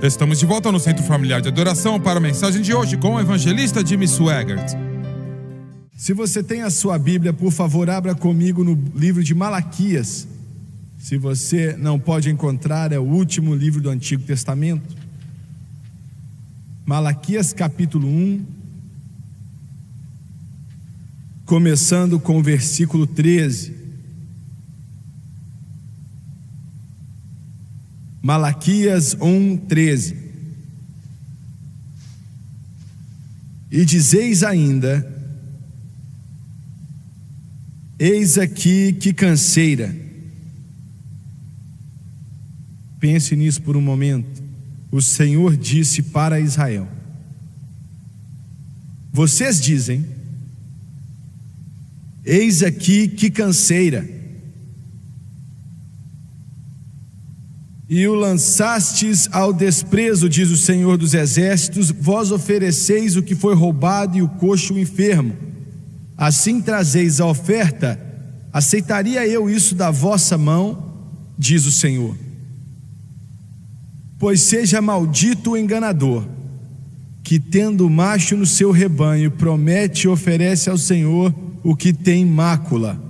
Estamos de volta no Centro Familiar de Adoração para a mensagem de hoje com o evangelista Jimmy Swaggart. Se você tem a sua Bíblia, por favor, abra comigo no livro de Malaquias. Se você não pode encontrar, é o último livro do Antigo Testamento. Malaquias capítulo 1, começando com o versículo 13. Malaquias 1:13. E dizeis ainda: eis aqui que canseira. Pense nisso por um momento. O Senhor disse para Israel: vocês dizem: eis aqui que canseira, e o lançastes ao desprezo, diz o Senhor dos Exércitos. Vós ofereceis o que foi roubado e o coxo o enfermo. Assim trazeis a oferta. Aceitaria eu isso da vossa mão, diz o Senhor. Pois seja maldito o enganador, que tendo macho no seu rebanho, promete e oferece ao Senhor o que tem mácula.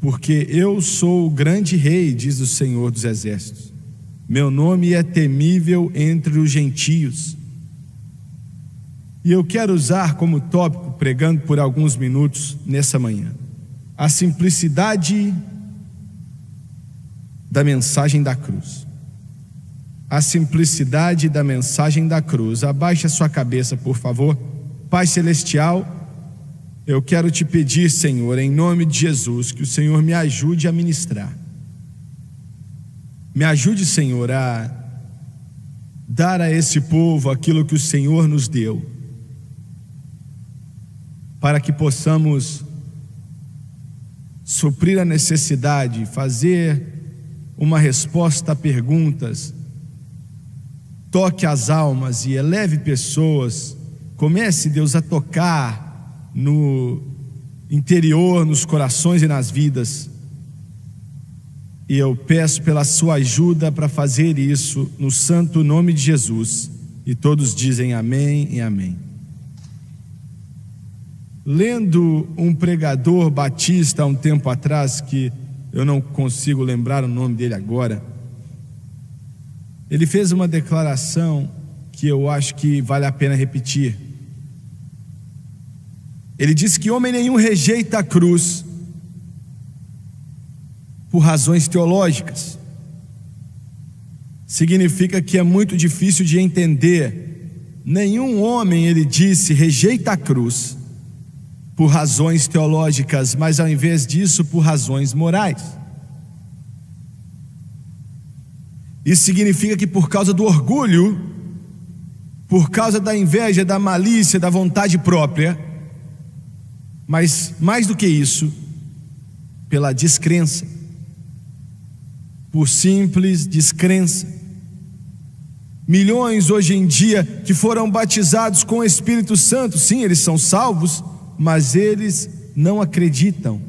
Porque eu sou o grande rei, diz o Senhor dos Exércitos. Meu nome é temível entre os gentios. E eu quero usar como tópico, pregando por alguns minutos nessa manhã, a simplicidade da mensagem da cruz. A simplicidade da mensagem da cruz. Abaixe a sua cabeça, por favor. Pai Celestial, eu quero te pedir, Senhor, em nome de Jesus, que o Senhor me ajude a ministrar. Me ajude, Senhor, a dar a esse povo aquilo que o Senhor nos deu, para que possamos suprir a necessidade, fazer uma resposta a perguntas, toque as almas e eleve pessoas. Comece, Deus, a tocar no interior, nos corações e nas vidas. E eu peço pela sua ajuda para fazer isso, no santo nome de Jesus. E todos dizem amém e amém. Lendo um pregador batista há um tempo atrás, que eu não consigo lembrar o nome dele agora, ele fez uma declaração que eu acho que vale a pena repetir. Ele disse que homem nenhum rejeita a cruz por razões teológicas. Significa que é muito difícil de entender. Nenhum homem, ele disse, rejeita a cruz por razões teológicas, mas ao invés disso, por razões morais. Isso significa que por causa do orgulho, por causa da inveja, da malícia, da vontade própria, mas mais do que isso, pela descrença, por simples descrença. Milhões hoje em dia que foram batizados com o Espírito Santo, sim, eles são salvos, mas eles não acreditam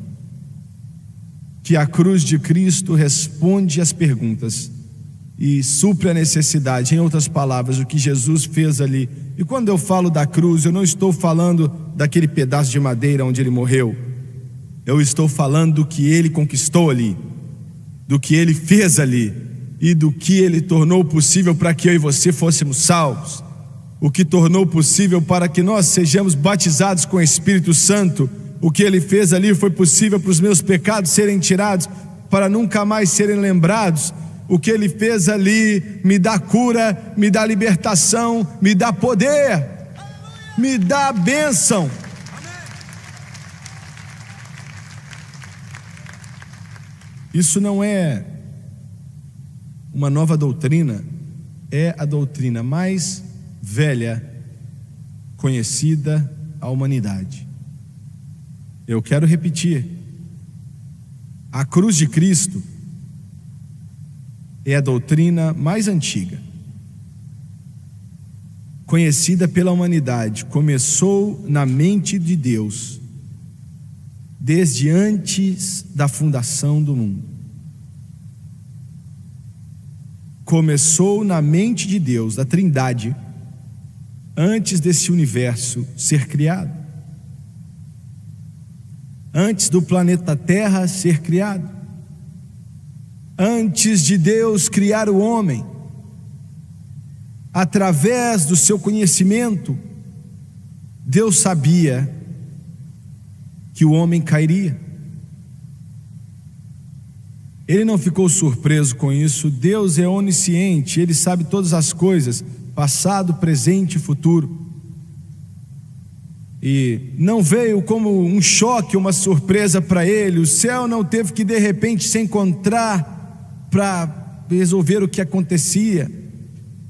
que a cruz de Cristo responde às perguntas e supre a necessidade. Em outras palavras, o que Jesus fez ali. E quando eu falo da cruz, eu não estou falando daquele pedaço de madeira onde ele morreu. Eu estou falando do que ele conquistou ali, do que ele fez ali, e do que ele tornou possível para que eu e você fôssemos salvos. O que tornou possível para que nós sejamos batizados com o Espírito Santo. O que ele fez ali foi possível para os meus pecados serem tirados, para nunca mais serem lembrados. O que ele fez ali me dá cura, me dá libertação, me dá poder, me dá bênção. Isso não é uma nova doutrina, é a doutrina mais velha conhecida à humanidade. Eu quero repetir: a cruz de Cristo é a doutrina mais antiga, conhecida pela humanidade. Começou na mente de Deus, desde antes da fundação do mundo. começou na mente de Deus, da Trindade, antes desse universo ser criado, antes do planeta Terra ser criado, antes de Deus criar o homem. Através do seu conhecimento, Deus sabia que o homem cairia. Ele não ficou surpreso com isso. Deus é onisciente, Ele sabe todas as coisas, passado, presente e futuro. E não veio como um choque, uma surpresa para ele. O céu não teve que de repente se encontrar para resolver o que acontecia.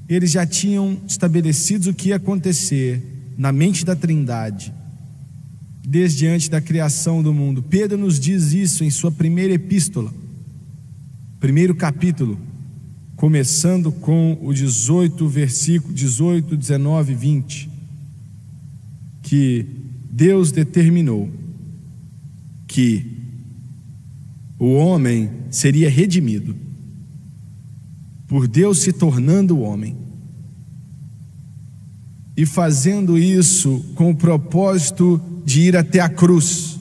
Eles já tinham estabelecido o que ia acontecer na mente da Trindade, desde antes da criação do mundo. Pedro nos diz isso em sua primeira epístola, primeiro capítulo, começando com o 18, versículo 18, 19 e 20, que Deus determinou que o homem seria redimido, por Deus se tornando homem, e fazendo isso com o propósito de ir até a cruz,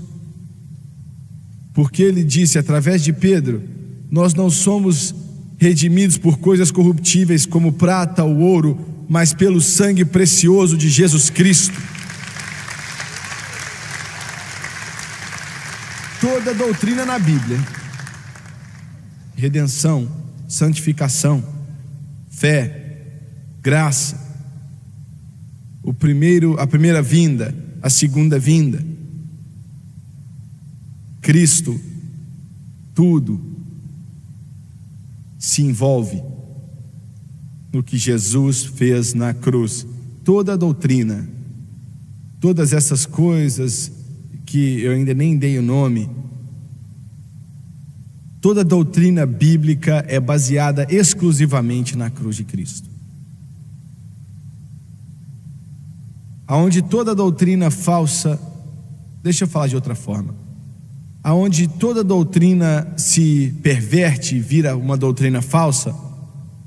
porque ele disse através de Pedro: nós não somos redimidos por coisas corruptíveis como prata ou ouro, mas pelo sangue precioso de Jesus Cristo. Toda doutrina na Bíblia, redenção, santificação, fé, graça, a primeira vinda, a segunda vinda, Cristo, tudo se envolve no que Jesus fez na cruz. Toda a doutrina, todas essas coisas que eu ainda nem dei o nome, toda a doutrina bíblica é baseada exclusivamente na cruz de Cristo. Aonde toda doutrina falsa, deixa eu falar de outra forma, aonde toda doutrina se perverte e vira uma doutrina falsa,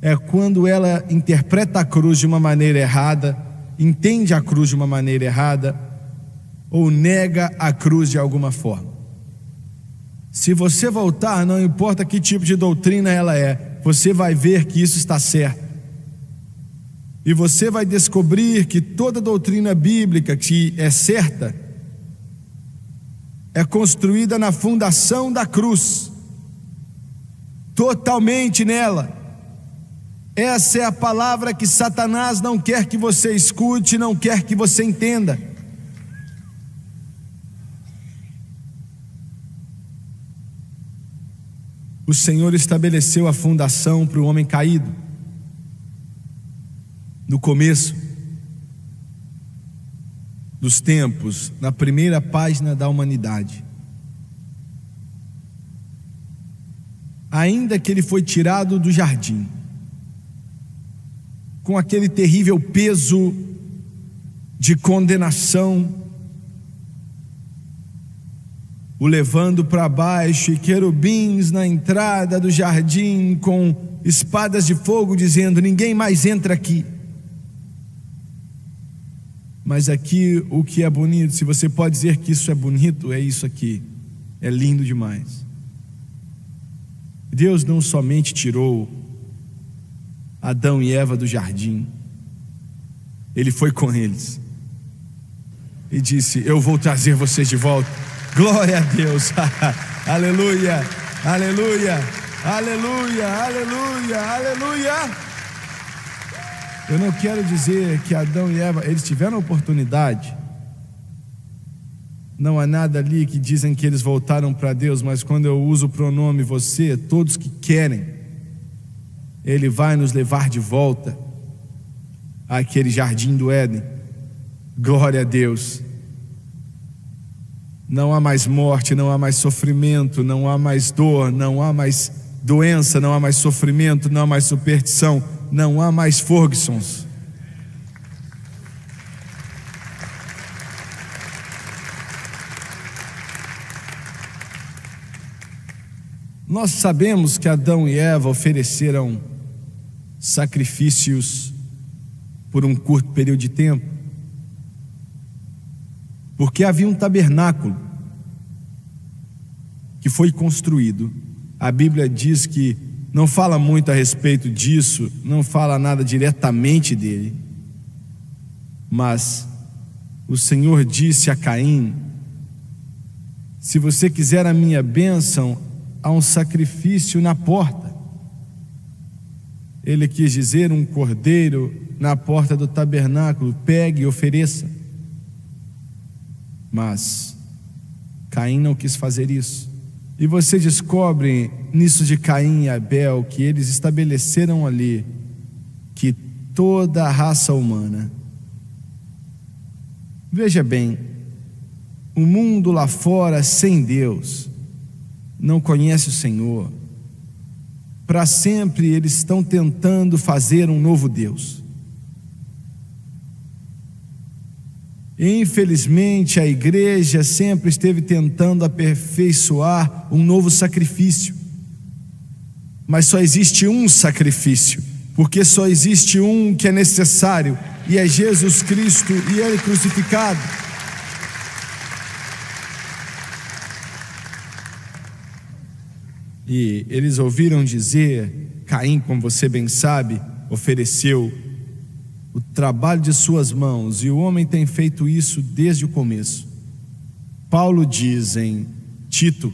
é quando ela interpreta a cruz de uma maneira errada, entende a cruz de uma maneira errada, ou nega a cruz de alguma forma. Se você voltar, não importa que tipo de doutrina ela é, você vai ver que isso está certo. E você vai descobrir que toda doutrina bíblica que é certa é construída na fundação da cruz, totalmente nela. Essa é a palavra que Satanás não quer que você escute, não quer que você entenda. O Senhor estabeleceu a fundação para o homem caído. No começo dos tempos, na primeira página da humanidade, ainda que ele foi tirado do jardim, com aquele terrível peso de condenação, o levando para baixo, e querubins na entrada do jardim com espadas de fogo dizendo: ninguém mais entra aqui. Mas aqui o que é bonito, se você pode dizer que isso é bonito, é isso aqui, é lindo demais. Deus não somente tirou Adão e Eva do jardim, Ele foi com eles e disse: eu vou trazer vocês de volta. Glória a Deus. Aleluia, aleluia, aleluia, aleluia, aleluia. Eu não quero dizer que Adão e Eva, eles tiveram a oportunidade. Não há nada ali que dizem que eles voltaram para Deus, mas quando eu uso o pronome você, todos que querem, Ele vai nos levar de volta àquele jardim do Éden. Glória a Deus. Não há mais morte, não há mais sofrimento, não há mais dor, não há mais doença, não há mais sofrimento, não há mais superstição, não há mais Fergusons. Nós sabemos que Adão e Eva ofereceram sacrifícios por um curto período de tempo, porque havia um tabernáculo que foi construído. A Bíblia diz que não fala muito a respeito disso, não fala nada diretamente dele, mas o Senhor disse a Caim: se você quiser a minha bênção, há um sacrifício na porta. Ele quis dizer um cordeiro na porta do tabernáculo, pegue e ofereça. Mas Caim não quis fazer isso. E você descobre nisso de Caim e Abel que eles estabeleceram ali que toda a raça humana, veja bem, o mundo lá fora sem Deus não conhece o Senhor. Para sempre eles estão tentando fazer um novo Deus. E, infelizmente, a igreja sempre esteve tentando aperfeiçoar um novo sacrifício. Mas só existe um sacrifício, porque só existe um que é necessário, e é Jesus Cristo e Ele crucificado. E eles ouviram dizer, Caim, como você bem sabe, ofereceu o trabalho de suas mãos, e o homem tem feito isso desde o começo. Paulo diz em Tito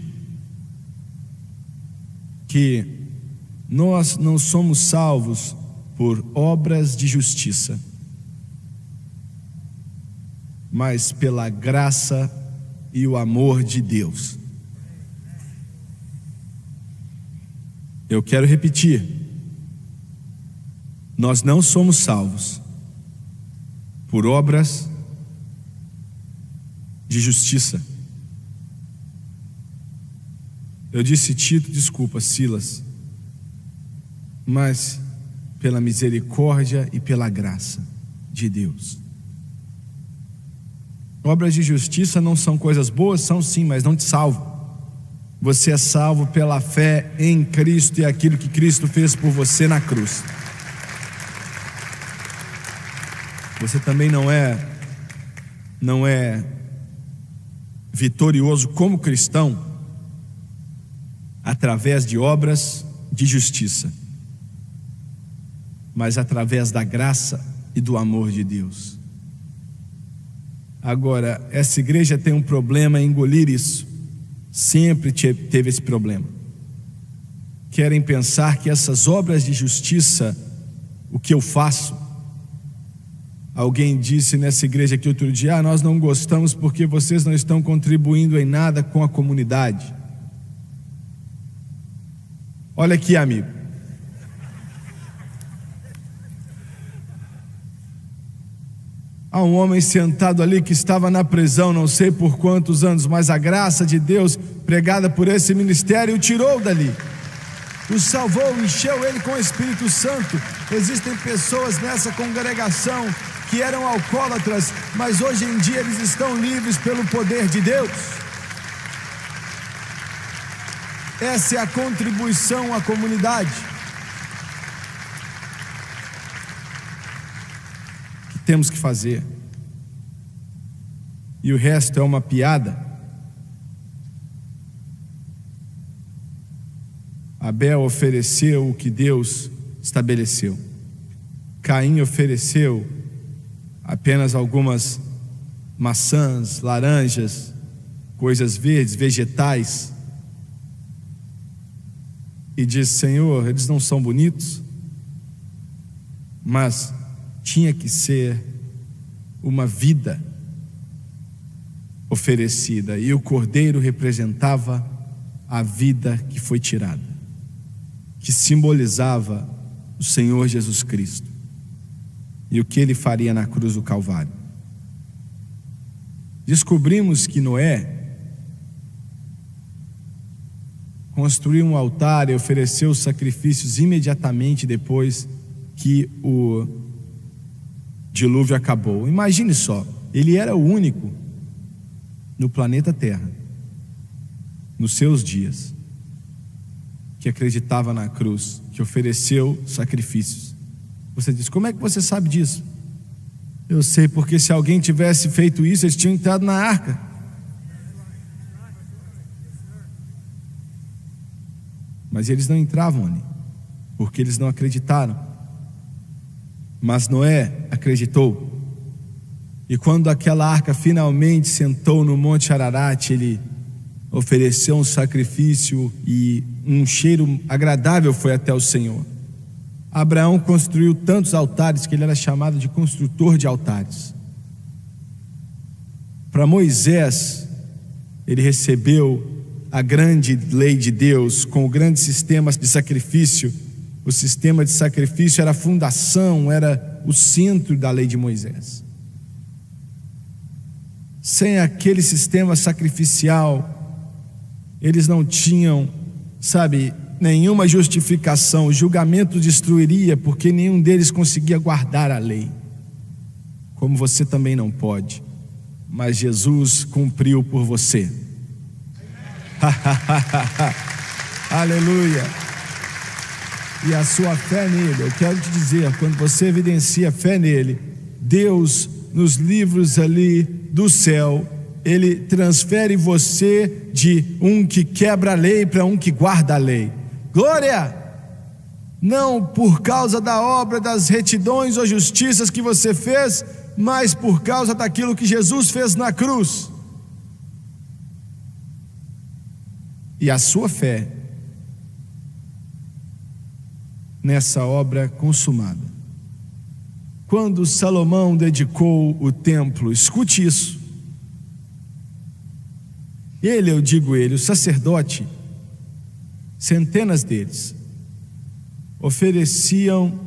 que nós não somos salvos por obras de justiça, mas pela graça e o amor de Deus. Eu quero repetir: nós não somos salvos por obras de justiça. Eu disse Tito, desculpa, Silas, mas pela misericórdia e pela graça de Deus. Obras de justiça não são coisas boas? São sim, mas não te salvam. Você é salvo pela fé em Cristo e aquilo que Cristo fez por você na cruz. Você também não é vitorioso como cristão através de obras de justiça, mas através da graça e do amor de Deus. Agora, essa igreja tem um problema em engolir isso. Sempre teve esse problema. Querem pensar que essas obras de justiça, o que eu faço. Alguém disse nessa igreja aqui outro dia: nós não gostamos porque vocês não estão contribuindo em nada com a comunidade. Olha aqui, amigo. Há um homem sentado ali que estava na prisão não sei por quantos anos, mas a graça de Deus pregada por esse ministério o tirou dali, o salvou, encheu ele com o Espírito Santo. Existem pessoas nessa congregação que eram alcoólatras, mas hoje em dia eles estão livres pelo poder de Deus. Essa é a contribuição à comunidade que temos que fazer. E o resto é uma piada. Abel ofereceu o que Deus estabeleceu. Caim ofereceu apenas algumas maçãs, laranjas, coisas verdes, vegetais. E diz: Senhor, eles não são bonitos, mas tinha que ser uma vida oferecida, e o cordeiro representava a vida que foi tirada, que simbolizava o Senhor Jesus Cristo e o que ele faria na cruz do Calvário. Descobrimos que Noé construiu um altar e ofereceu sacrifícios imediatamente depois que o dilúvio acabou. Imagine só, ele era o único no planeta Terra, nos seus dias, que acreditava na cruz, que ofereceu sacrifícios. Você diz: como é que você sabe disso? Eu sei porque se alguém tivesse feito isso, eles tinham entrado na arca. Mas eles não entravam ali, porque eles não acreditaram. Mas Noé acreditou. E quando aquela arca finalmente sentou no Monte Ararat, ele ofereceu um sacrifício e um cheiro agradável foi até o Senhor. Abraão construiu tantos altares que ele era chamado de construtor de altares. Para Moisés, ele recebeu a grande lei de Deus com o grande sistema de sacrifício. O sistema de sacrifício era a fundação, era o centro da lei de Moisés. Sem aquele sistema sacrificial, eles não tinham, nenhuma justificação. O julgamento destruiria, porque nenhum deles conseguia guardar a lei, como você também não pode. Mas Jesus cumpriu por você. Aleluia. E a sua fé nele, eu quero te dizer, quando você evidencia fé nele, Deus, nos livros ali do céu, ele transfere você de um que quebra a lei para um que guarda a lei. Glória! Não por causa da obra, das retidões ou justiças que você fez, mas por causa daquilo que Jesus fez na cruz. E a sua fé nessa obra consumada. Quando Salomão dedicou o templo, escute isso. O sacerdote, centenas deles, ofereciam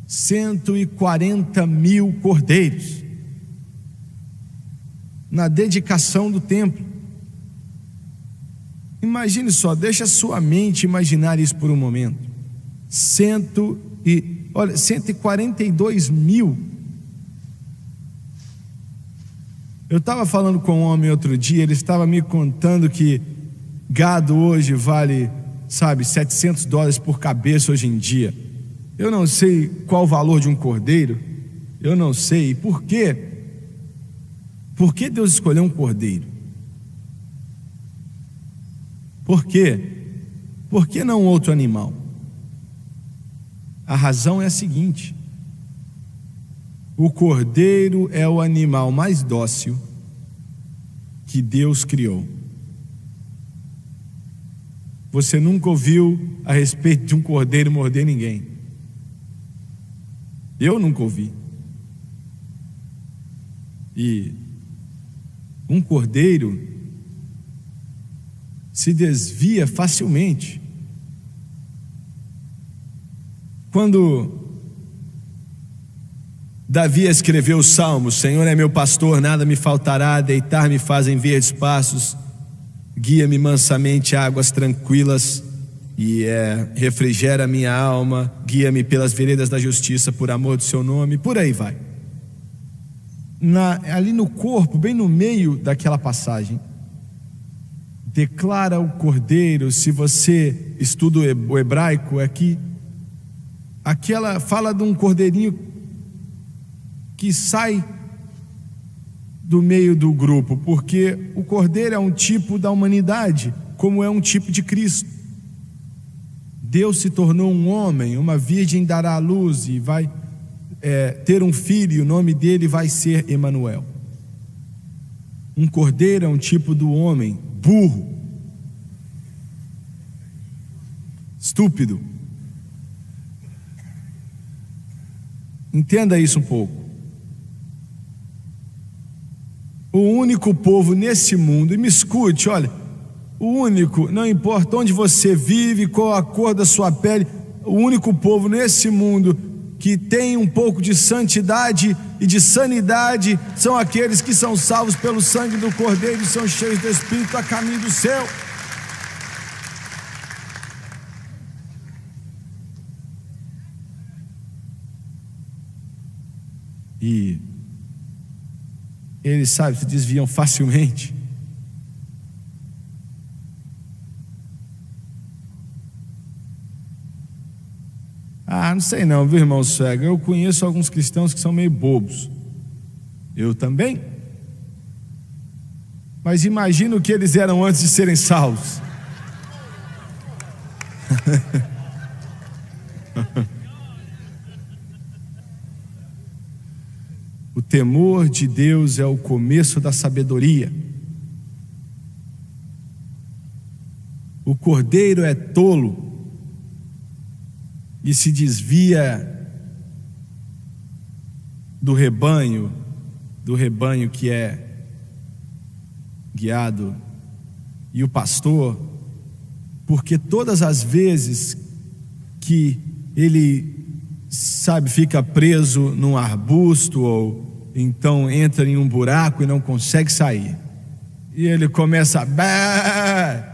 140 mil cordeiros na dedicação do templo. Imagine só, deixa a sua mente imaginar isso por um momento. 142 mil. Eu estava falando com um homem outro dia, ele estava me contando que gado hoje vale, $700 por cabeça hoje em dia. Eu não sei qual o valor de um cordeiro, eu não sei. Por quê? Por que Deus escolheu um cordeiro? Por quê? Por que não outro animal? A razão é a seguinte: o cordeiro é o animal mais dócil que Deus criou. Você nunca ouviu a respeito de um cordeiro morder ninguém. Eu nunca ouvi. E um cordeiro se desvia facilmente. Quando Davi escreveu o Salmo: o Senhor é meu pastor, nada me faltará, deitar-me faz em verdes passos, guia-me mansamente a águas tranquilas, e refrigera a minha alma, guia-me pelas veredas da justiça, por amor do seu nome, por aí vai. Ali no corpo, bem no meio daquela passagem, declara o cordeiro. Se você estuda o hebraico, aquela fala de um cordeirinho que sai do meio do grupo, porque o cordeiro é um tipo da humanidade, como é um tipo de Cristo. Deus se tornou um homem, uma virgem dará à luz e vai ter um filho, e o nome dele vai ser Emanuel. Um cordeiro é um tipo do homem, burro, estúpido. Entenda isso um pouco. O único povo nesse mundo, e me escute, olha, o único, não importa onde você vive, qual a cor da sua pele, o único povo nesse mundo que tem um pouco de santidade e de sanidade são aqueles que são salvos pelo sangue do Cordeiro e são cheios do Espírito a caminho do céu. E eles, se desviam facilmente. Não sei não, viu, irmão cego? Eu conheço alguns cristãos que são meio bobos. Eu também. Mas imagina o que eles eram antes de serem salvos. O temor de Deus é o começo da sabedoria. O cordeiro é tolo e se desvia do rebanho que é guiado, e o pastor, porque todas as vezes que ele, fica preso num arbusto ou então entra em um buraco e não consegue sair, e ele começa a bé,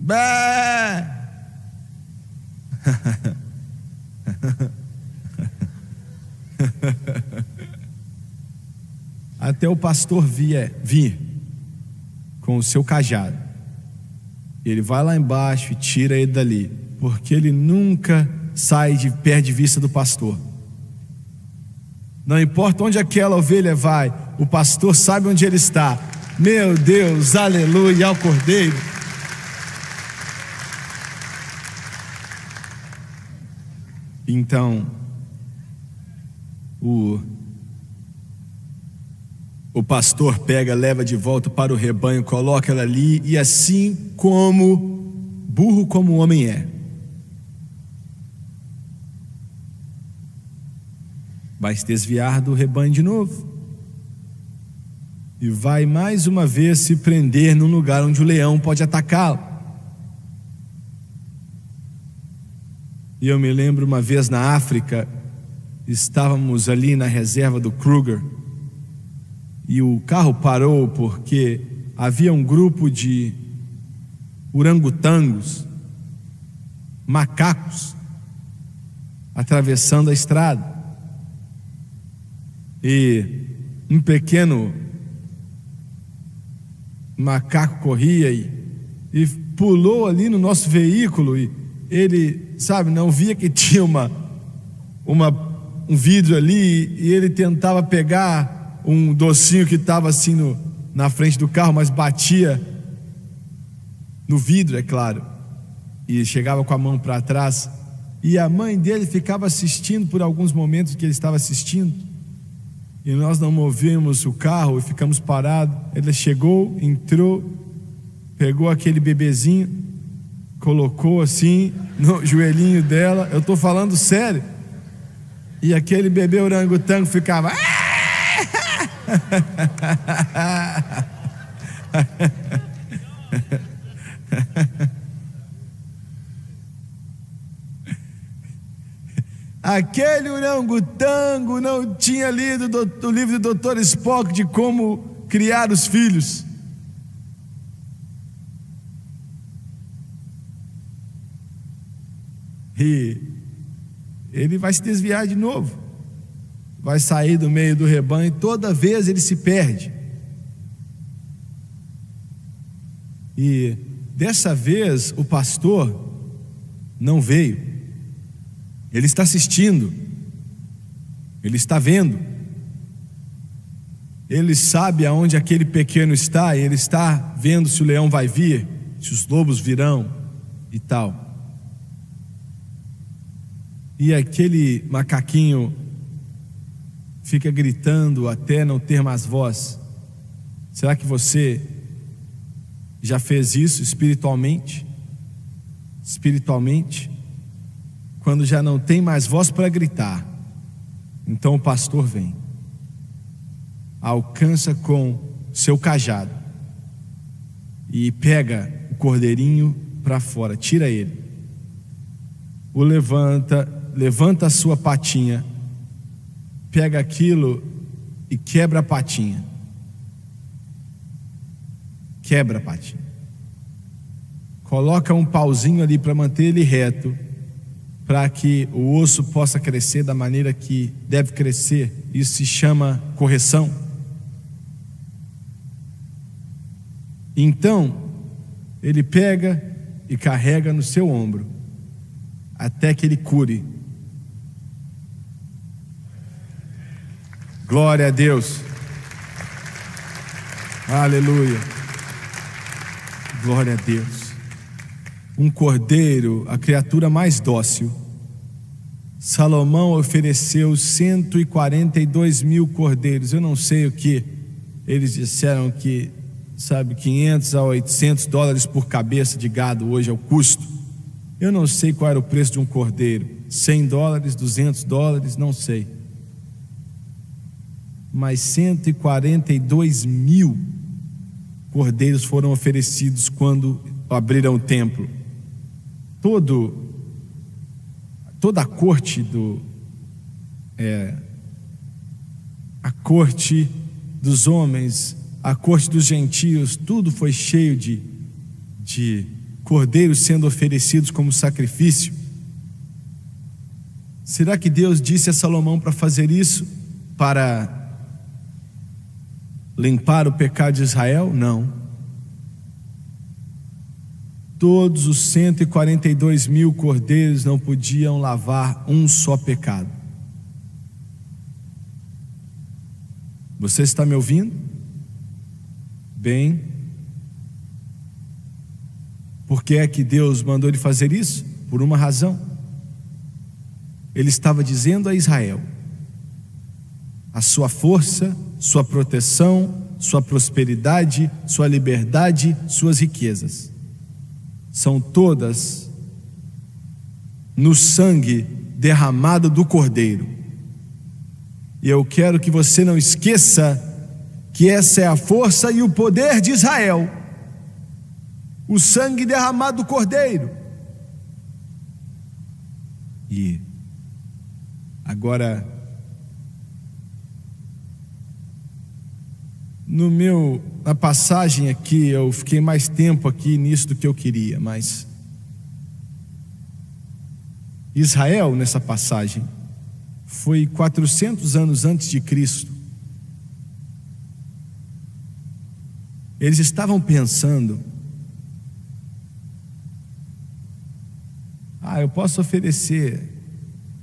bé. Até o pastor vir com o seu cajado. Ele vai lá embaixo e tira ele dali, porque ele nunca sai de perto de vista do pastor. Não importa onde aquela ovelha vai, o pastor sabe onde ele está. Meu Deus, aleluia ao Cordeiro. Então, o pastor pega, leva de volta para o rebanho, coloca ela ali, e assim como burro como o homem é, vai se desviar do rebanho de novo e vai mais uma vez se prender num lugar onde o leão pode atacá-lo. E eu me lembro uma vez na África, estávamos ali na reserva do Kruger, e o carro parou porque havia um grupo de orangotangos, macacos, atravessando a estrada. E um pequeno macaco corria e pulou ali no nosso veículo, e ele, não via que tinha um vidro ali, e ele tentava pegar um docinho que estava assim na frente do carro, mas batia no vidro, é claro, e chegava com a mão para trás, e a mãe dele ficava assistindo por alguns momentos que ele estava assistindo, e nós não movemos o carro e ficamos parados. Ele chegou, entrou, pegou aquele bebezinho, colocou assim no joelhinho dela, eu estou falando sério, e aquele bebê orangotango ficava aquele orangotango não tinha lido o livro do Dr. Spock de como criar os filhos. E ele vai se desviar de novo, vai sair do meio do rebanho, e toda vez ele se perde. E dessa vez o pastor não veio. Ele está assistindo, ele está vendo, ele sabe aonde aquele pequeno está, e ele está vendo se o leão vai vir, se os lobos virão e tal. E aquele macaquinho fica gritando até não ter mais voz. Será que você já fez isso espiritualmente? Espiritualmente, quando já não tem mais voz para gritar, então o pastor vem, alcança com seu cajado e pega o cordeirinho para fora, tira ele, o levanta a sua patinha, pega aquilo e quebra a patinha. Quebra a patinha. Coloca um pauzinho ali para manter ele reto, para que o osso possa crescer da maneira que deve crescer. Isso se chama correção. Então, ele pega e carrega no seu ombro até que Ele cure. Glória a Deus. Aleluia. Glória a Deus. Um cordeiro, a criatura mais dócil. Salomão ofereceu 142 mil cordeiros. Eu não sei o que eles disseram que, sabe, 500 a 800 dólares por cabeça de gado hoje é o custo. Eu não sei qual era o preço de um cordeiro. 100 dólares, 200 dólares, não sei. Mas 142 mil cordeiros foram oferecidos quando abriram o templo. Toda a corte a corte dos homens, a corte dos gentios, tudo foi cheio de cordeiros sendo oferecidos como sacrifício. Será que Deus disse a Salomão para fazer isso para limpar o pecado de Israel? Não. Todos os 142 mil cordeiros não podiam lavar um só pecado. Você está me ouvindo? Bem, por que é que Deus mandou ele fazer isso? Por uma razão. Ele estava dizendo a Israel: a sua força, sua proteção, sua prosperidade, sua liberdade, suas riquezas são todas no sangue derramado do Cordeiro. E eu quero que você não esqueça que essa é a força e o poder de Israel, o sangue derramado do Cordeiro. E agora, na passagem aqui, eu fiquei mais tempo aqui nisso do que eu queria, mas Israel, nessa passagem, foi 400 anos antes de Cristo. Eles estavam pensando: eu posso oferecer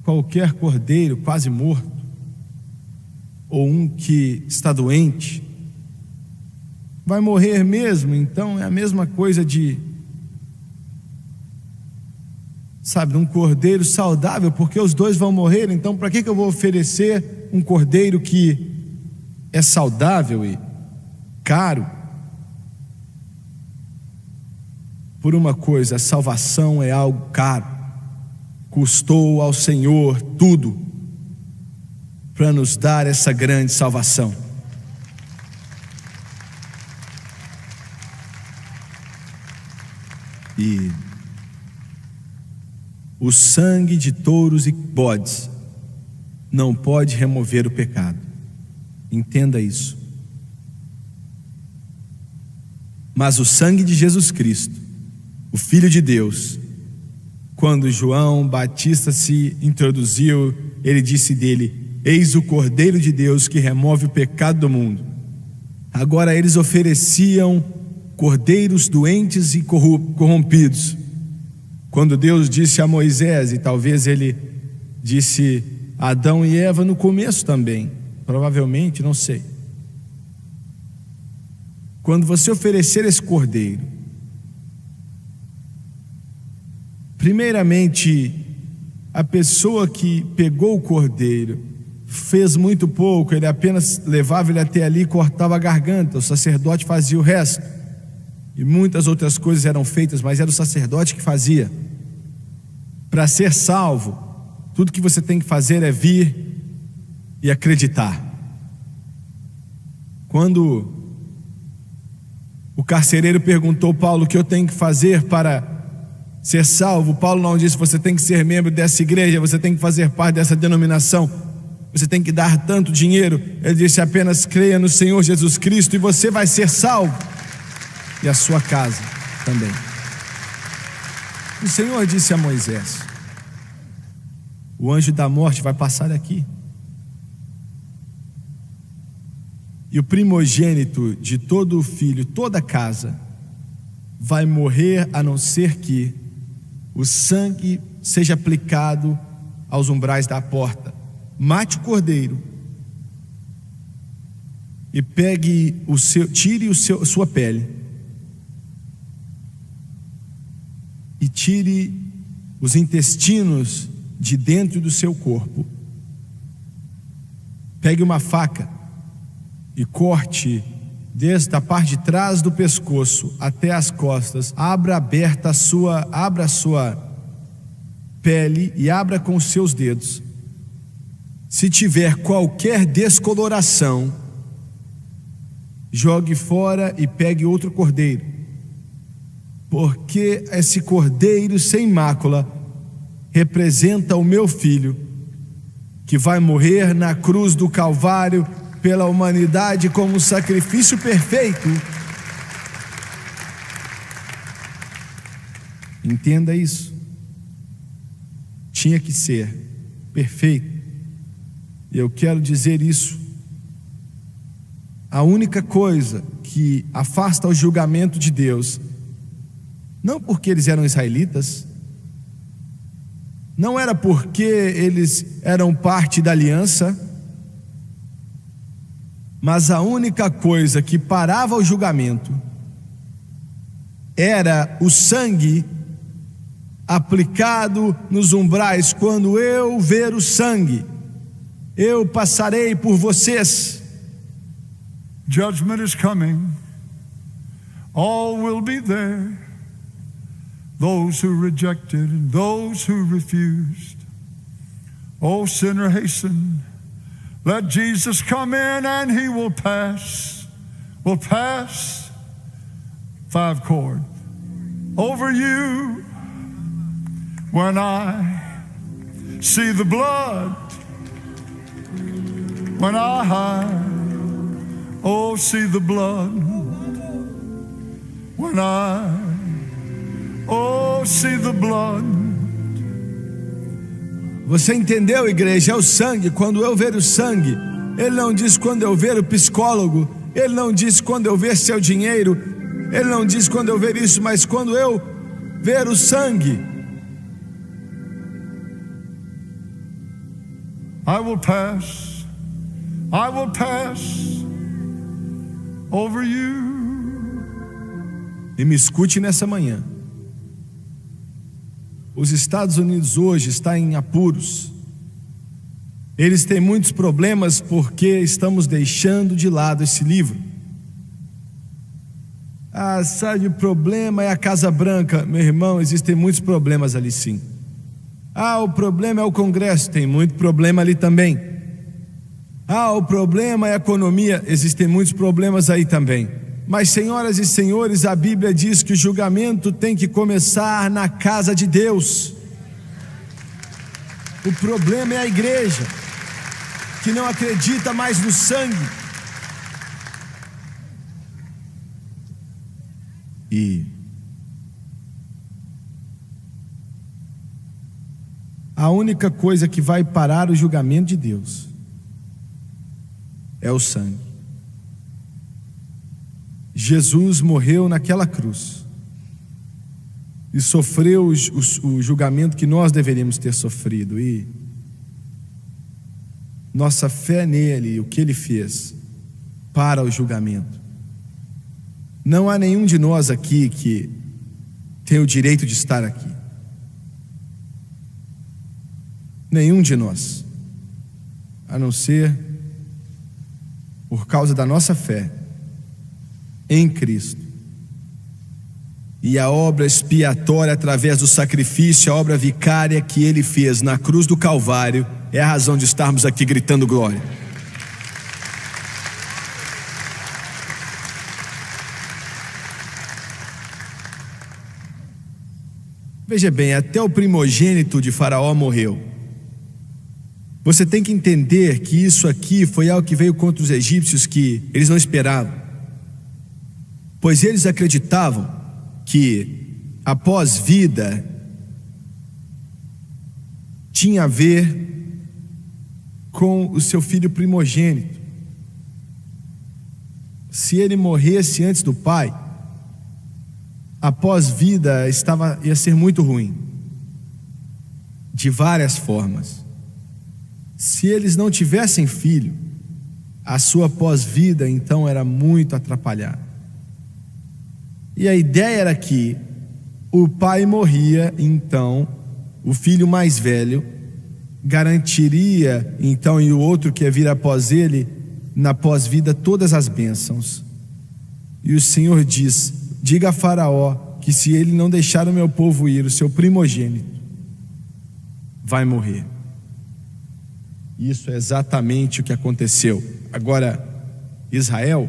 qualquer cordeiro quase morto, ou um que está doente, vai morrer mesmo, então é a mesma coisa de, sabe, um cordeiro saudável, porque os dois vão morrer, então para que eu vou oferecer um cordeiro que é saudável e caro? Por uma coisa, a salvação é algo caro, custou ao Senhor tudo para nos dar essa grande salvação. E o sangue de touros e bodes não pode remover o pecado. Entenda isso. Mas o sangue de Jesus Cristo, o Filho de Deus, quando João Batista se introduziu, ele disse dele: eis o Cordeiro de Deus que remove o pecado do mundo. Agora eles ofereciam cordeiros doentes e corrompidos. Quando Deus disse a Moisés, e talvez ele disse a Adão e Eva no começo também, provavelmente, não sei. Quando você oferecer esse cordeiro, primeiramente, a pessoa que pegou o cordeiro fez muito pouco, ele apenas levava ele até ali e cortava a garganta, o sacerdote fazia o resto. E muitas outras coisas eram feitas, mas era o sacerdote que fazia. Para ser salvo, tudo que você tem que fazer é vir e acreditar. Quando o carcereiro perguntou a Paulo o que eu tenho que fazer para ser salvo, Paulo não disse: você tem que ser membro dessa igreja, você tem que fazer parte dessa denominação, você tem que dar tanto dinheiro. Ele disse: apenas creia no Senhor Jesus Cristo e você vai ser salvo, e a sua casa também. O Senhor disse a Moisés: o anjo da morte vai passar aqui, e o primogênito de todo o filho, toda a casa, vai morrer, a não ser que o sangue seja aplicado aos umbrais da porta. Mate o cordeiro e tire sua pele e tire os intestinos de dentro do seu corpo. Pegue uma faca e corte desde a parte de trás do pescoço até as costas. Abra a sua pele e abra com os seus dedos. Se tiver qualquer descoloração, jogue fora e pegue outro cordeiro, porque esse cordeiro sem mácula representa o meu filho, que vai morrer na cruz do Calvário pela humanidade como sacrifício perfeito. Entenda isso. Tinha que ser perfeito. E eu quero dizer isso. A única coisa que afasta o julgamento de Deus, não porque eles eram israelitas, não era porque eles eram parte da aliança, mas a única coisa que parava o julgamento era o sangue aplicado nos umbrais. Quando eu ver o sangue, eu passarei por vocês. Judgment is coming. All will be there. Those who rejected and those who refused. Oh, sinner, hasten. Let Jesus come in and he will pass. Five chord over you. When I see the blood, when I see the blood, when I see the blood. Você entendeu, igreja? É o sangue. Quando eu ver o sangue, ele não diz quando eu ver o psicólogo, ele não diz quando eu ver seu dinheiro, ele não diz quando eu ver isso, mas quando eu ver o sangue, I will pass over you. E me escute nessa manhã. Os Estados Unidos hoje estão em apuros. Eles têm muitos problemas porque estamos deixando de lado esse livro. Sabe, o problema é a Casa Branca. Meu irmão, existem muitos problemas ali sim. O problema é o Congresso, tem muito problema ali também. O problema é a economia, existem muitos problemas aí também. Mas, senhoras e senhores, a Bíblia diz que o julgamento tem que começar na casa de Deus. O problema é a igreja, que não acredita mais no sangue. E a única coisa que vai parar o julgamento de Deus é o sangue. Jesus morreu naquela cruz e sofreu o julgamento que nós deveríamos ter sofrido, e nossa fé nele, o que ele fez, para o julgamento. Não há nenhum de nós aqui que tem o direito de estar aqui. Nenhum de nós, a não ser por causa da nossa fé em Cristo e a obra expiatória através do sacrifício, a obra vicária que ele fez na cruz do Calvário, é a razão de estarmos aqui gritando glória. Veja bem, até o primogênito de Faraó morreu. Você tem que entender que isso aqui foi algo que veio contra os egípcios que eles não esperavam. Pois eles acreditavam que após vida tinha a ver com o seu filho primogênito. Se ele morresse antes do pai, após vida ia ser muito ruim. de várias formas. Se eles não tivessem filho, a sua pós-vida então era muito atrapalhada. E a ideia era que o pai morria, então o filho mais velho garantiria então, e o outro que ia vir após ele, na pós-vida, todas as bênçãos. E o Senhor diz: diga a Faraó que se ele não deixar o meu povo ir, o seu primogênito vai morrer. Isso é exatamente o que aconteceu. Agora, Israel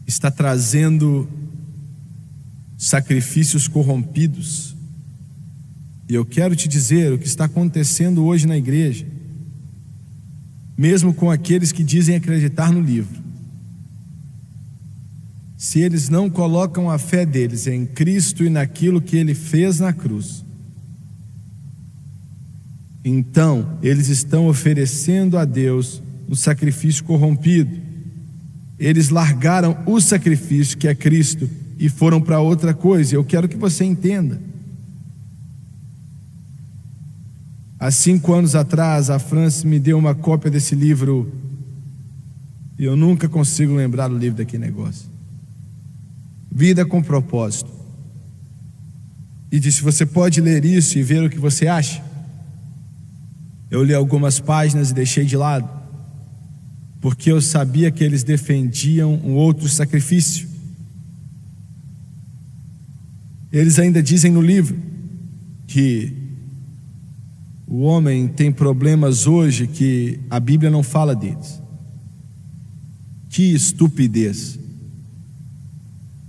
está trazendo sacrifícios corrompidos. E eu quero te dizer o que está acontecendo hoje na igreja, mesmo com aqueles que dizem acreditar no livro. Se eles não colocam a fé deles em Cristo e naquilo que Ele fez na cruz, então eles estão oferecendo a Deus um sacrifício corrompido. Eles largaram o sacrifício que é Cristo e foram para outra coisa. Eu quero que você entenda. Há 5 anos atrás, a Francis me deu uma cópia desse livro e eu nunca consigo lembrar o livro daquele negócio. Vida com Propósito. E disse: você pode ler isso e ver o que você acha? Eu li algumas páginas e deixei de lado, porque eu sabia que eles defendiam um outro sacrifício. Eles ainda dizem no livro que o homem tem problemas hoje que a Bíblia não fala deles. Que estupidez!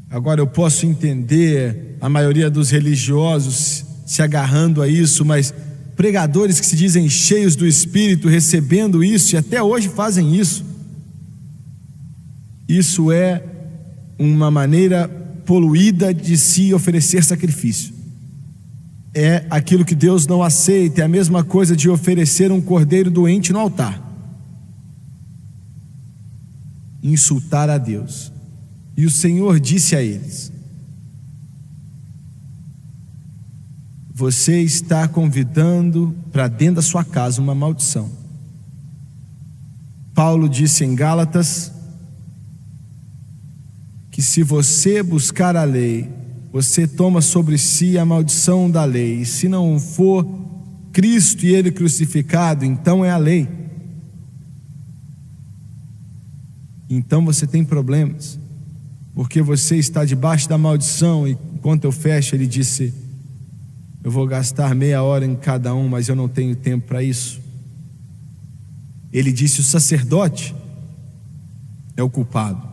Agora eu posso entender a maioria dos religiosos se agarrando a isso, mas pregadores que se dizem cheios do Espírito recebendo isso e até hoje fazem isso. Isso é uma maneira poluída de se oferecer sacrifício. É aquilo que Deus não aceita. É a mesma coisa de oferecer um cordeiro doente no altar. Insultar a Deus. E o Senhor disse a eles: você está convidando para dentro da sua casa uma maldição. Paulo disse em Gálatas que se você buscar a lei, você toma sobre si a maldição da lei. E se não for Cristo e Ele crucificado, então é a lei. Então você tem problemas, porque você está debaixo da maldição. E enquanto eu fecho, ele disse: eu vou gastar meia hora em cada um, mas eu não tenho tempo para isso. Ele disse: o sacerdote é o culpado.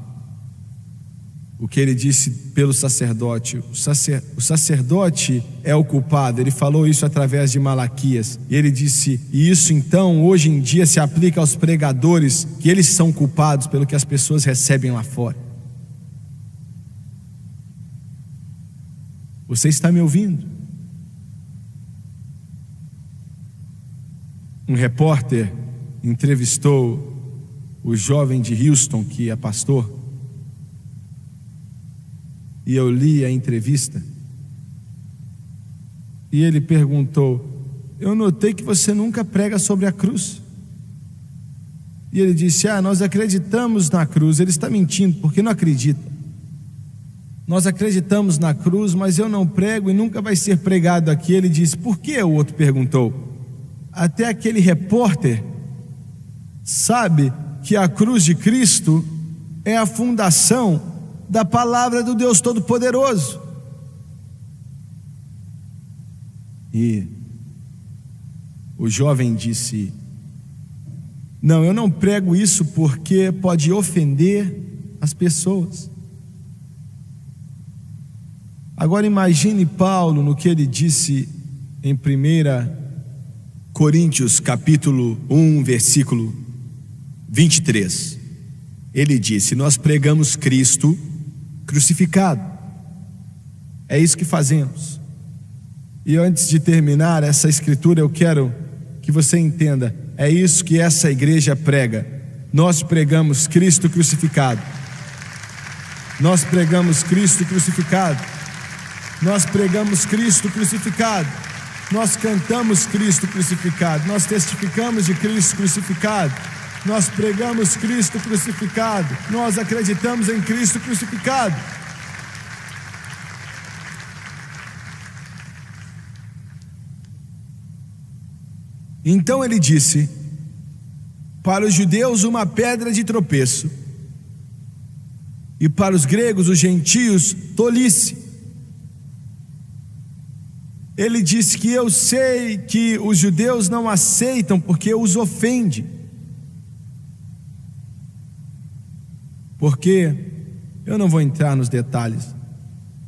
O que ele disse pelo sacerdote, o sacerdote é o culpado. Ele falou isso através de Malaquias. E ele disse: e isso então hoje em dia se aplica aos pregadores, que eles são culpados pelo que as pessoas recebem lá fora. Você está me ouvindo? Um repórter entrevistou o jovem de Houston, que é pastor, e eu li a entrevista. E ele perguntou: eu notei que você nunca prega sobre a cruz. E ele disse: nós acreditamos na cruz. Ele está mentindo, porque não acredita. Nós acreditamos na cruz, mas eu não prego e nunca vai ser pregado aqui. Ele disse: por que? O outro perguntou. Até aquele repórter sabe que a cruz de Cristo é a fundação da palavra do Deus Todo-Poderoso. E o jovem disse: não, eu não prego isso porque pode ofender as pessoas. Agora imagine Paulo no que ele disse em 1 Coríntios capítulo 1, versículo 23. Ele disse: nós pregamos Cristo crucificado. É isso que fazemos. E antes de terminar essa escritura, eu quero que você entenda: é isso que essa igreja prega. Nós pregamos Cristo crucificado. Nós pregamos Cristo crucificado. Nós pregamos Cristo crucificado. Nós cantamos Cristo crucificado, nós testificamos de Cristo crucificado, nós pregamos Cristo crucificado, nós acreditamos em Cristo crucificado. Então ele disse: para os judeus uma pedra de tropeço, e para os gregos, os gentios, tolice. Ele disse que eu sei que os judeus não aceitam porque os ofende. Porque, eu não vou entrar nos detalhes,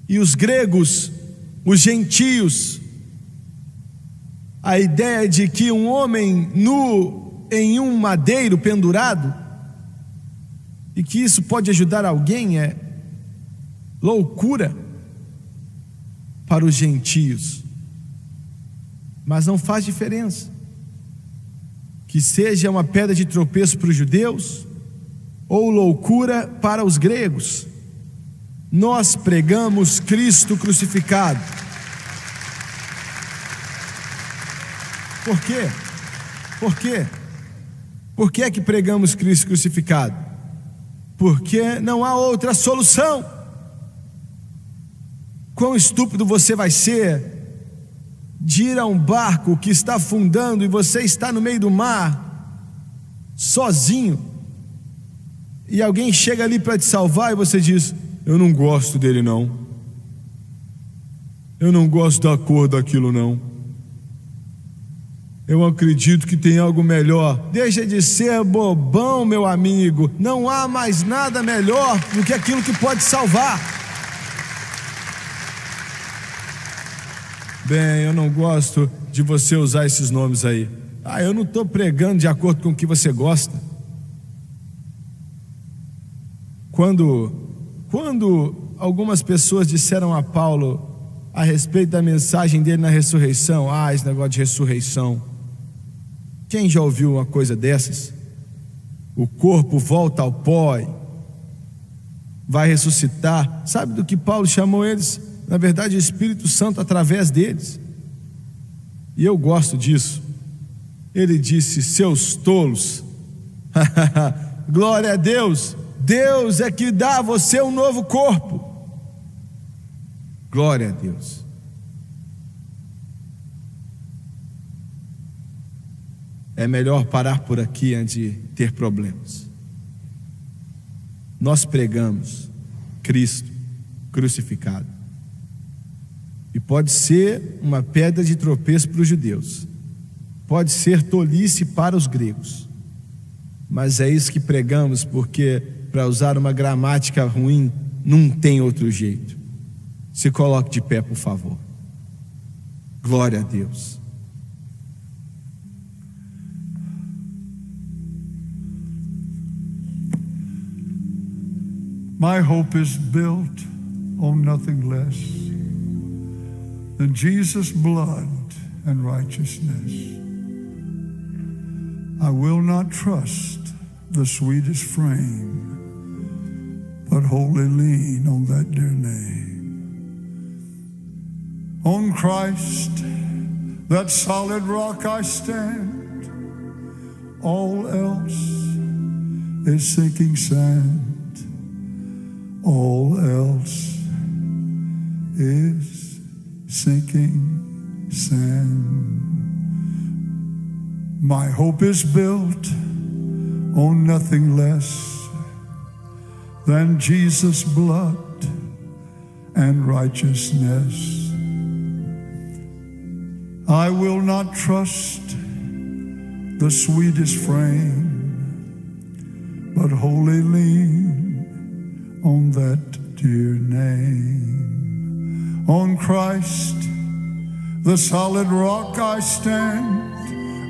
e os gregos, os gentios, a ideia de que um homem nu em um madeiro pendurado, e que isso pode ajudar alguém, é loucura para os gentios. Mas não faz diferença que seja uma pedra de tropeço para os judeus ou loucura para os gregos. Nós pregamos Cristo crucificado. Por quê? Por quê? Por que é que pregamos Cristo crucificado? Porque não há outra solução. Quão estúpido você vai ser de ir a um barco que está afundando e você está no meio do mar, sozinho, e alguém chega ali para te salvar e você diz: eu não gosto dele não, eu não gosto da cor daquilo não, eu acredito que tem algo melhor. Deixa de ser bobão, meu amigo, não há mais nada melhor do que aquilo que pode salvar. Bem, eu não gosto de você usar esses nomes aí. Eu não estou pregando de acordo com o que você gosta. Quando algumas pessoas disseram a Paulo a respeito da mensagem dele na ressurreição, esse negócio de ressurreição, quem já ouviu uma coisa dessas? O corpo volta ao pó, vai ressuscitar. Sabe do que Paulo chamou eles? Na verdade, o Espírito Santo através deles. E eu gosto disso. Ele disse: seus tolos. Glória a Deus. Deus é que dá a você um novo corpo. Glória a Deus. É melhor parar por aqui antes de ter problemas. Nós pregamos Cristo crucificado. E pode ser uma pedra de tropeço para os judeus, pode ser tolice para os gregos, mas é isso que pregamos, porque, para usar uma gramática ruim, não tem outro jeito. Se coloque de pé, por favor. Glória a Deus. My hope is built on nothing less than Jesus' blood and righteousness. I will not trust the sweetest frame, but wholly lean on that dear name. On Christ, that solid rock I stand. All else is sinking sand. All else is sinking sand. My hope is built on nothing less than Jesus' blood and righteousness. I will not trust the sweetest frame, but wholly lean on that dear name. On Christ, the solid rock I stand.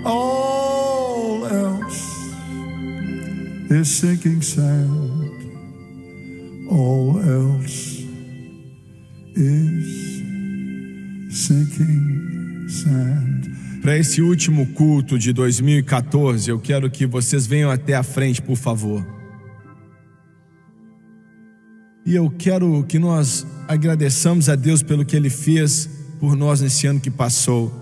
All else is sinking sand. All else is sinking sand. Para esse último culto de 2014, eu quero que vocês venham até a frente, por favor. E eu quero que nós agradeçamos a Deus pelo que Ele fez por nós nesse ano que passou.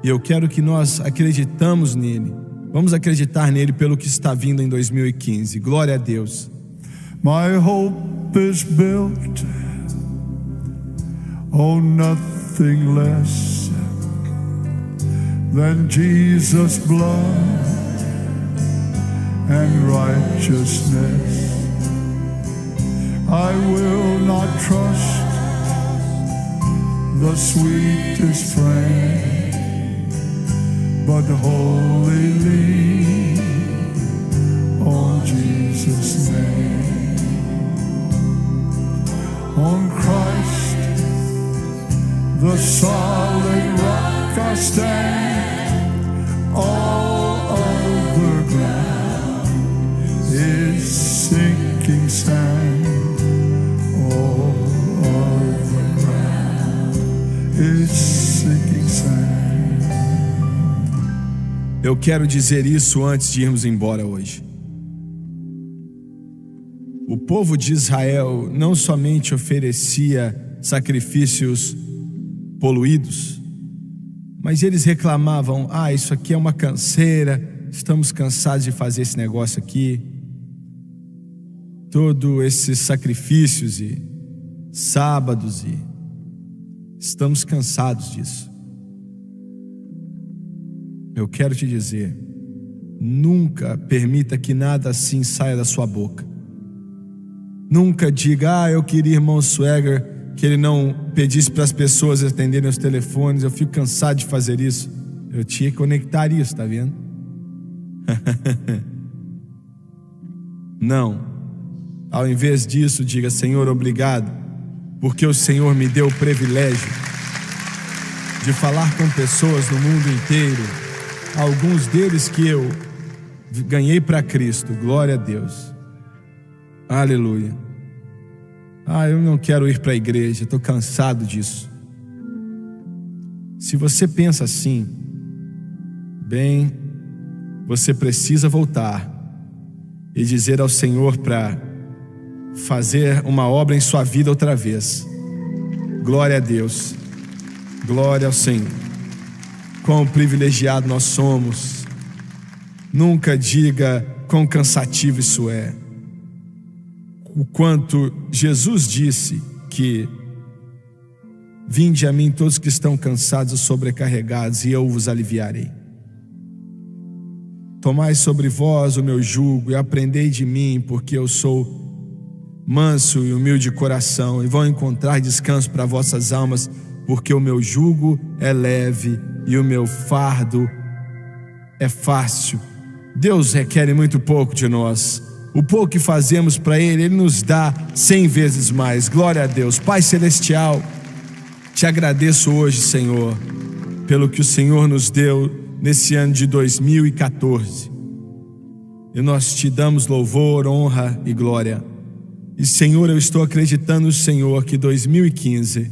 E eu quero que nós acreditamos nele. Vamos acreditar nele pelo que está vindo em 2015. Glória a Deus. My hope is built on nothing less than Jesus' blood and righteousness. I will not trust the sweetest frame, but wholly lean on Jesus' name. On Christ, the solid rock I stand. All other ground is sinking sand. All other ground is sinking sand. Eu quero dizer isso antes de irmos embora hoje. O povo de Israel não somente oferecia sacrifícios poluídos, mas eles reclamavam: isso aqui é uma canseira, estamos cansados de fazer esse negócio aqui. Todos esses sacrifícios e sábados, e estamos cansados disso. Eu quero te dizer, nunca permita que nada assim saia da sua boca. Nunca diga: eu queria, irmão Swagger, que ele não pedisse para as pessoas atenderem os telefones, eu fico cansado de fazer isso. Eu tinha que conectar isso, tá vendo? Não. Ao invés disso, diga: Senhor, obrigado, porque o Senhor me deu o privilégio de falar com pessoas no mundo inteiro, alguns deles que eu ganhei para Cristo. Glória a Deus. Aleluia. Eu não quero ir para a igreja, estou cansado disso. Se você pensa assim, bem, você precisa voltar e dizer ao Senhor para fazer uma obra em sua vida outra vez. Glória a Deus. Glória ao Senhor. Quão privilegiado nós somos. Nunca diga quão cansativo isso é. O quanto Jesus disse que: vinde a mim todos que estão cansados e sobrecarregados, e eu vos aliviarei. Tomai sobre vós o meu jugo e aprendei de mim, porque eu sou manso e humilde de coração, e vão encontrar descanso para vossas almas, porque o meu jugo é leve e o meu fardo é fácil. Deus requer muito pouco de nós. O pouco que fazemos para Ele, Ele nos dá 100 vezes mais. Glória a Deus. Pai Celestial, te agradeço hoje, Senhor, pelo que o Senhor nos deu nesse ano de 2014. E nós te damos louvor, honra e glória. E, Senhor, eu estou acreditando no Senhor que 2015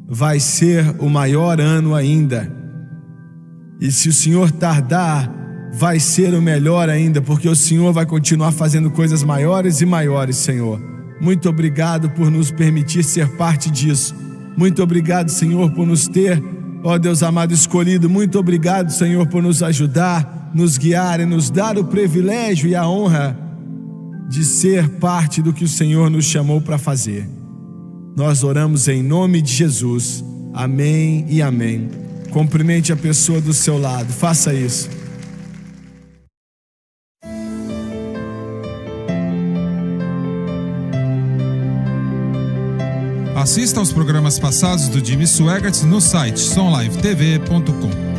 vai ser o maior ano ainda. E se o Senhor tardar, vai ser o melhor ainda, porque o Senhor vai continuar fazendo coisas maiores e maiores, Senhor. Muito obrigado por nos permitir ser parte disso. Muito obrigado, Senhor, por nos ter, ó Deus amado, escolhido. Muito obrigado, Senhor, por nos ajudar, nos guiar e nos dar o privilégio e a honra de ser parte do que o Senhor nos chamou para fazer. Nós oramos em nome de Jesus. Amém e amém. Cumprimente a pessoa do seu lado. Faça isso. Assista aos programas passados do Jimmy Swaggart no site sonlivetv.com.